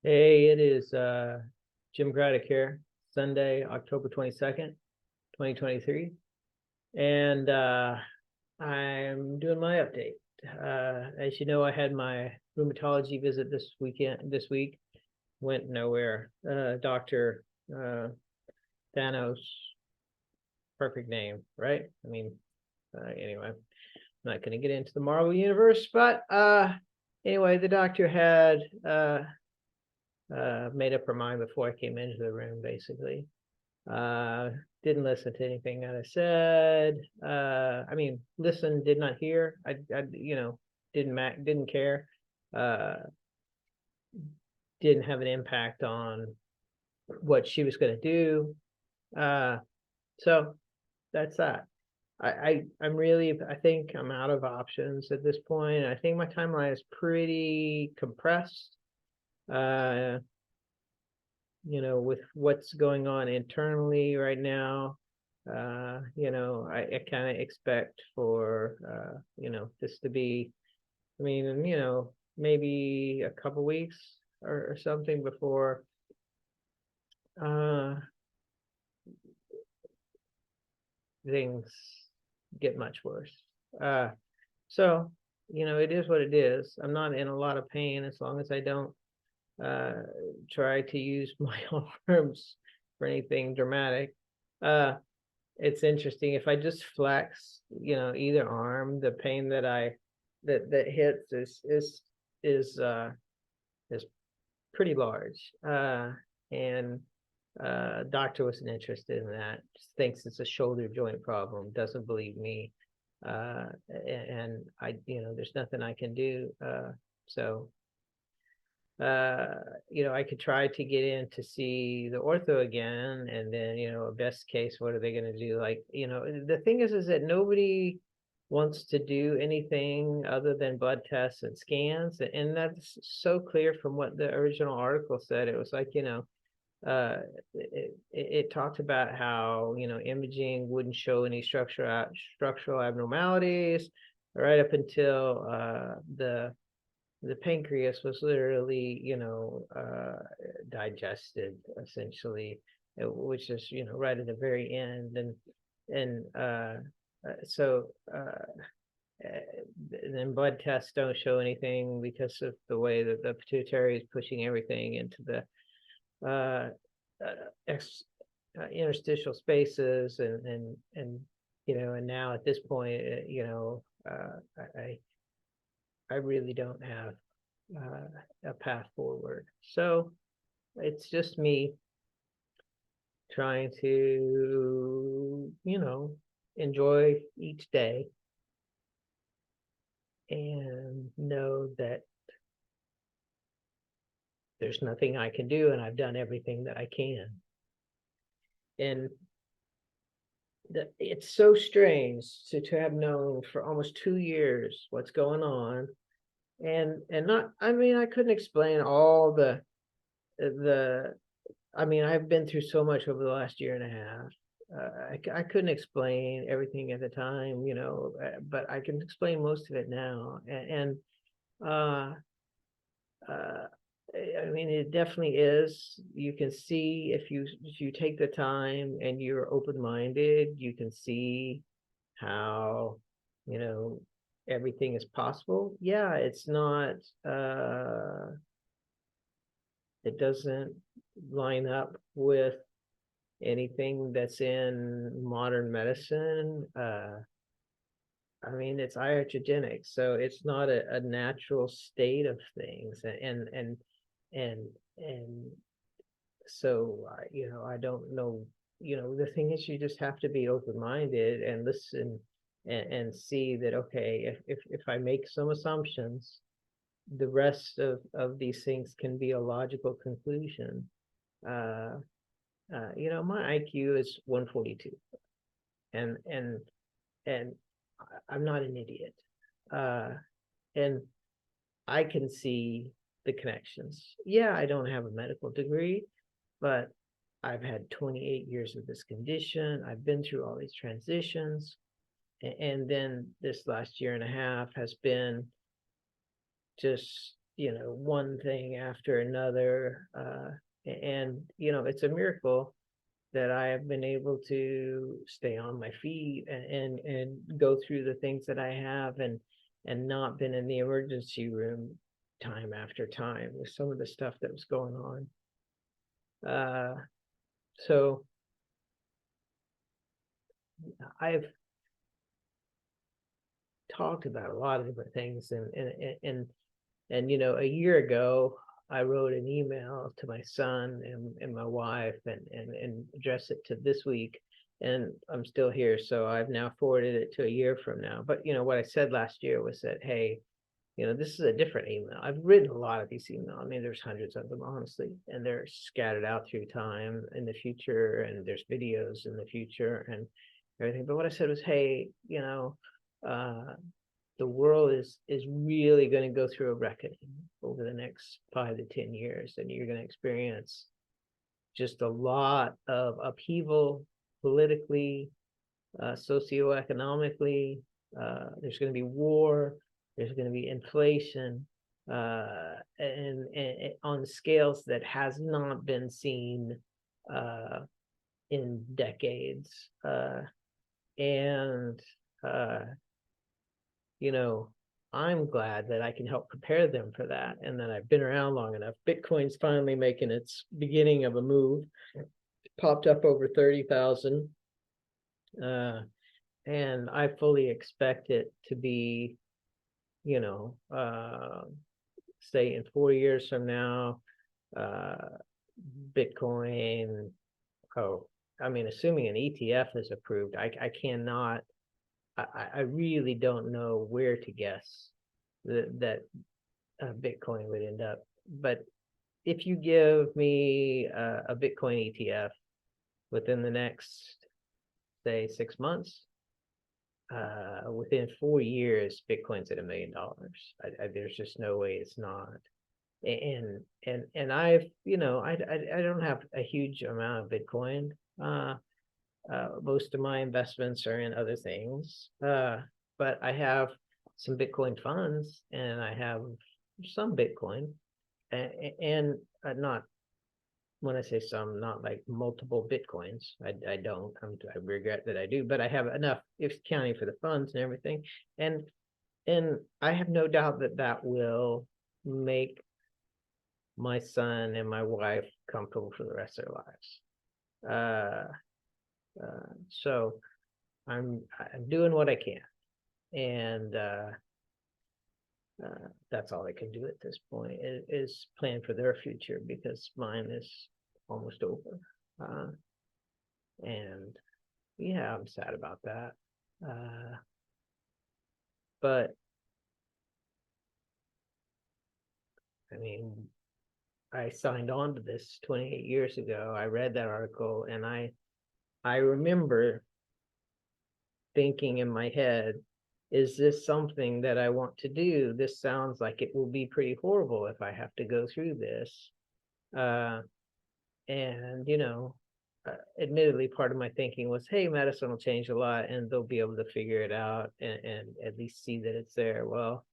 Hey, it is Jim Craddock here, Sunday, October 22nd, 2023. And I'm doing my update. As you know, I had my rheumatology visit this week, went nowhere. Dr. Thanos, perfect name, right? I mean, anyway, I'm not going to get into the Marvel universe, but anyway, the doctor had made up her mind before I came into the room, basically. Didn't listen to anything that I said. I mean, listen, did not hear. Didn't care. Uh, didn't have an impact on what she was going to do. So that's that. I think I'm out of options at this point. I think my timeline is pretty compressed. With what's going on internally right now, I kind of expect for, this to be, maybe a couple weeks or something before things get much worse. So, it is what it is. I'm not in a lot of pain as long as I don't try to use my arms for anything dramatic. It's interesting if I just flex, either arm, the pain that hits is pretty large. And doctor wasn't interested in that. Just thinks it's a shoulder joint problem. Doesn't believe me. And there's nothing I can do. So I could try to get in to see the ortho again, and then, a best case, what are they going to do? Like, the thing is that nobody wants to do anything other than blood tests and scans. And that's so clear from what the original article said. It was like, it talked about how, imaging wouldn't show any structural abnormalities right up until the pancreas was literally, digested, essentially, which is, right at the very end. And then blood tests don't show anything because of the way that the pituitary is pushing everything into the interstitial spaces, and and now at this point, I really don't have a path forward. So it's just me trying to, enjoy each day and know that there's nothing I can do, and I've done everything that I can. And it's so strange to have known for almost 2 years what's going on, and not, I couldn't explain all the I've been through so much over the last year and a half. I couldn't explain everything at the time, but I can explain most of it now. And it definitely is. You can see, if you take the time and you're open-minded, you can see how, everything is possible. Yeah, it's not, it doesn't line up with anything that's in modern medicine. It's iatrogenic, so it's not a natural state of things. And so, I don't know. The thing is, you just have to be open-minded and listen, and see that, okay, if I make some assumptions, the rest of these things can be a logical conclusion. My IQ is 142, and I'm not an idiot. And I can see the connections. Yeah, I don't have a medical degree, but I've had 28 years of this condition. I've been through all these transitions. And then this last year and a half has been just one thing after another. And, it's a miracle that I have been able to stay on my feet and go through the things that I have and not been in the emergency room time after time with some of the stuff that was going on. So I've talked about a lot of different things, and a year ago I wrote an email to my son and my wife and addressed it to this week, and I'm still here, so I've now forwarded it to a year from now. But what I said last year was that, hey, this is a different email. I've written a lot of these emails. I mean, there's hundreds of them, honestly, and they're scattered out through time in the future, and there's videos in the future and everything. But what I said was, hey, the world is really going to go through a reckoning over the next 5 to 10 years, and you're going to experience just a lot of upheaval politically, socioeconomically. There's going to be war. There's going to be inflation, and on scales that has not been seen in decades. And I'm glad that I can help prepare them for that, and that I've been around long enough. Bitcoin's finally making its beginning of a move. It popped up over 30,000. And I fully expect it to be, say in 4 years from now, Bitcoin, assuming an ETF is approved, I cannot, I really don't know where to guess that Bitcoin would end up. But if you give me a Bitcoin ETF within the next, say, 6 months, within 4 years, Bitcoin's at $1 million. There's just no way it's not. And I've, I don't have a huge amount of Bitcoin. Most of my investments are in other things, but I have some Bitcoin funds, and I have some Bitcoin, and not, when I say some, not like multiple Bitcoins. I don't. I regret that I do, but I have enough, if counting for the funds and everything, and I have no doubt that that will make my son and my wife comfortable for the rest of their lives. So I'm doing what I can, and that's all I can do at this point, is plan for their future, because mine is almost over. And yeah, I'm sad about that. But I mean, I signed on to this 28 years ago. I read that article, and I remember thinking in my head, is this something that I want to do? This sounds like it will be pretty horrible if I have to go through this. And admittedly, part of my thinking was, hey, medicine will change a lot, and they'll be able to figure it out and at least see that it's there. Well,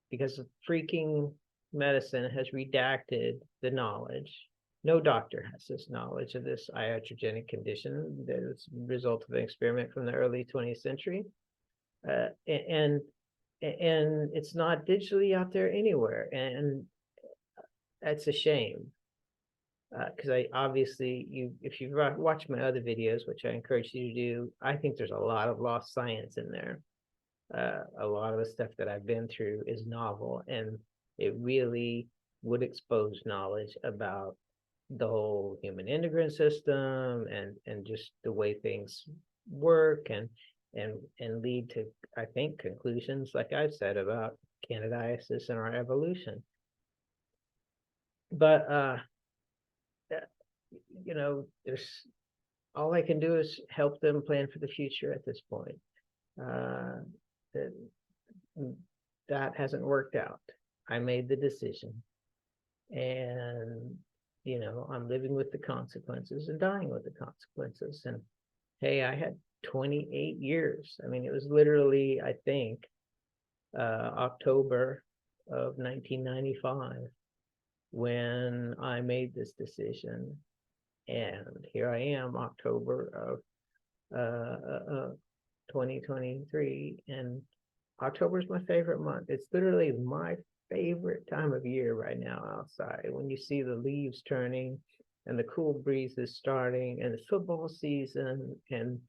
because freaking medicine has redacted the knowledge. No doctor has this knowledge of this iatrogenic condition that is a result of an experiment from the early 20th century. And it's not digitally out there anywhere. And that's a shame. Because I obviously, if you watch my other videos, which I encourage you to do, I think there's a lot of lost science in there. A lot of the stuff that I've been through is novel, and it really would expose knowledge about the whole human endocrine system and just the way things work, and lead to, I think, conclusions like I've said about candidiasis and our evolution. But there's, all I can do is help them plan for the future at this point. That hasn't worked out. I made the decision, and I'm living with the consequences and dying with the consequences. And hey, I had 28 years. I mean, it was literally, I think, October of 1995 when I made this decision. And here I am, October of 2023, and October is my favorite month. It's literally my favorite time of year right now outside. When you see the leaves turning and the cool breezes starting and the football season, and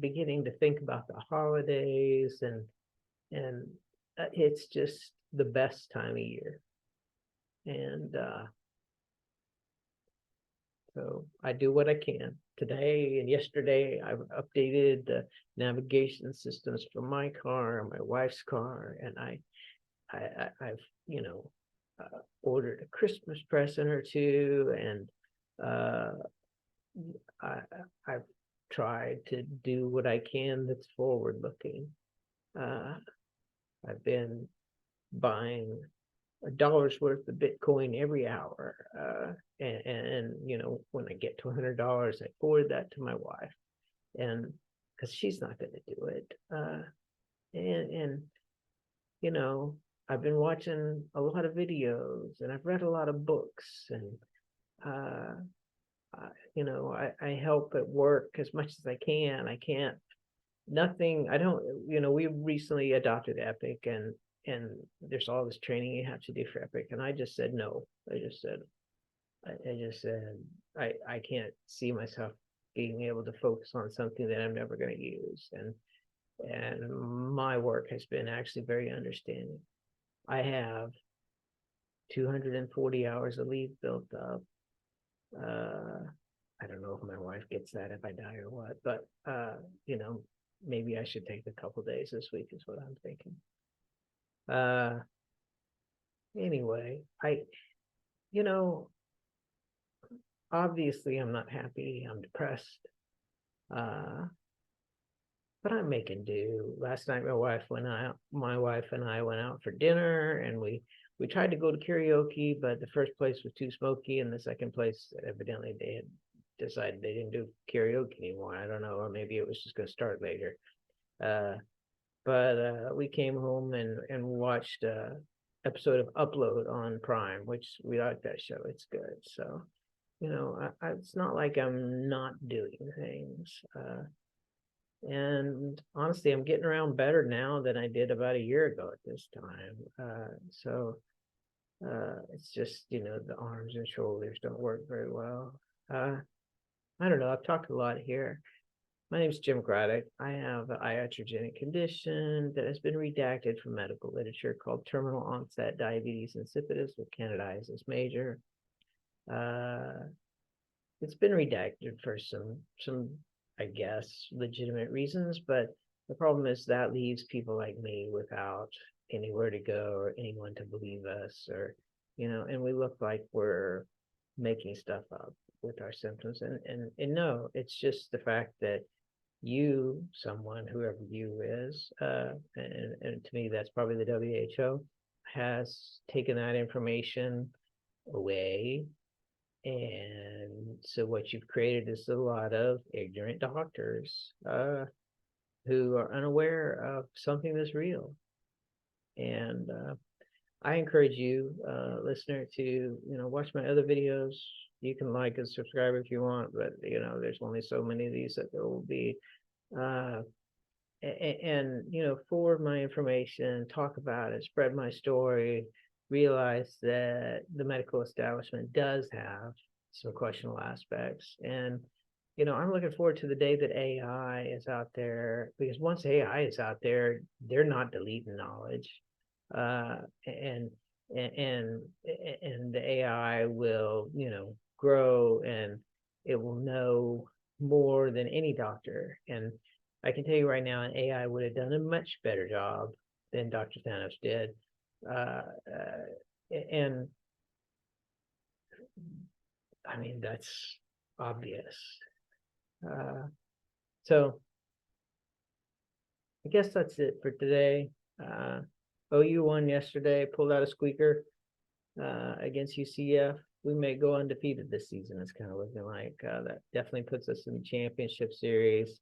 beginning to think about the holidays, and it's just the best time of year. And so I do what I can. Today and yesterday, I've updated the navigation systems for my car and my wife's car, and I've ordered a Christmas present or two, and I've tried to do what I can that's forward looking. I've been buying $1 worth of Bitcoin every hour. And when I get to $100, I forward that to my wife, and because she's not going to do it. And I've been watching a lot of videos, and I've read a lot of books, and I help at work as much as I can. I can't, nothing, I don't, we recently adopted Epic, and there's all this training you have to do for Epic, and I just said no. I just said I can't see myself being able to focus on something that I'm never going to use, and my work has been actually very understanding. I have 240 hours of leave built up. I don't know if my wife gets that if I die or what, but maybe I should take a couple days this week is what I'm thinking. Anyway, obviously I'm not happy, I'm depressed, but I'm making do. Last night my wife and I went out for dinner, and we tried to go to karaoke, but the first place was too smoky, and the second place, evidently they had decided they didn't do karaoke anymore. I don't know, or maybe it was just going to start later. But we came home and watched an episode of Upload on Prime, which we like that show. It's good. So, it's not like I'm not doing things. And honestly, I'm getting around better now than I did about a year ago at this time. So it's just, the arms and shoulders don't work very well. I don't know. I've talked a lot here. My name is Jim Craddock. I have an iatrogenic condition that has been redacted from medical literature called terminal onset diabetes insipidus with candidiasis major. It's been redacted for some, I guess, legitimate reasons, but the problem is that leaves people like me without anywhere to go or anyone to believe us, or, and we look like we're making stuff up with our symptoms. And no, it's just the fact that you, someone, whoever you is, and to me, that's probably the WHO, has taken that information away. And so what you've created is a lot of ignorant doctors who are unaware of something that's real. And I encourage you, listener, to watch my other videos. You can like and subscribe if you want, but there's only so many of these that there will be. And forward my information, talk about it, spread my story. Realize that the medical establishment does have some questionable aspects, and I'm looking forward to the day that AI is out there, because once AI is out there, they're not deleting knowledge. And the AI will, grow, and it will know more than any doctor. And I can tell you right now, an AI would have done a much better job than Dr. Thanos did. And I mean, that's obvious. So I guess that's it for today. OU won yesterday, pulled out a squeaker against UCF. We may go undefeated this season. It's kind of looking like that definitely puts us in the championship series.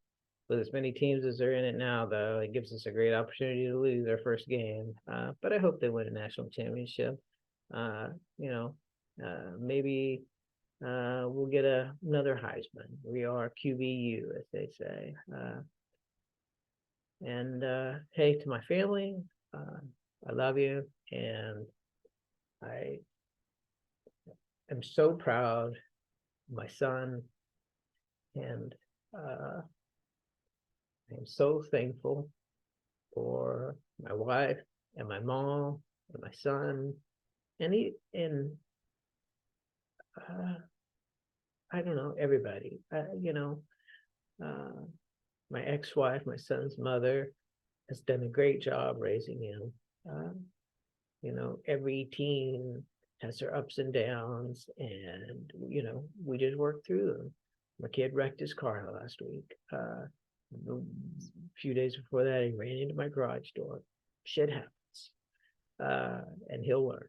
with as many teams as are in it now, though, it gives us a great opportunity to lose our first game. But I hope they win a national championship. Maybe we'll get another Heisman. We are QBU, as they say. And hey, to my family, I love you, and I am so proud of my son, and I'm so thankful for my wife and my mom and my son, and I don't know, everybody. My ex-wife, my son's mother, has done a great job raising him. Every teen has their ups and downs, and we just work through them. My kid wrecked his car last week. A few days before that, he ran into my garage door. Shit happens, and he'll learn.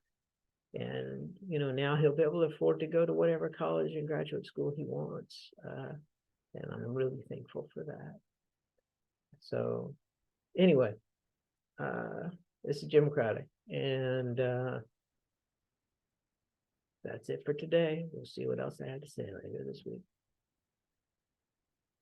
And now he'll be able to afford to go to whatever college and graduate school he wants, and I'm really thankful for that. So anyway, this is Jim Crowder, and that's it for today. We'll see what else I had to say later this week.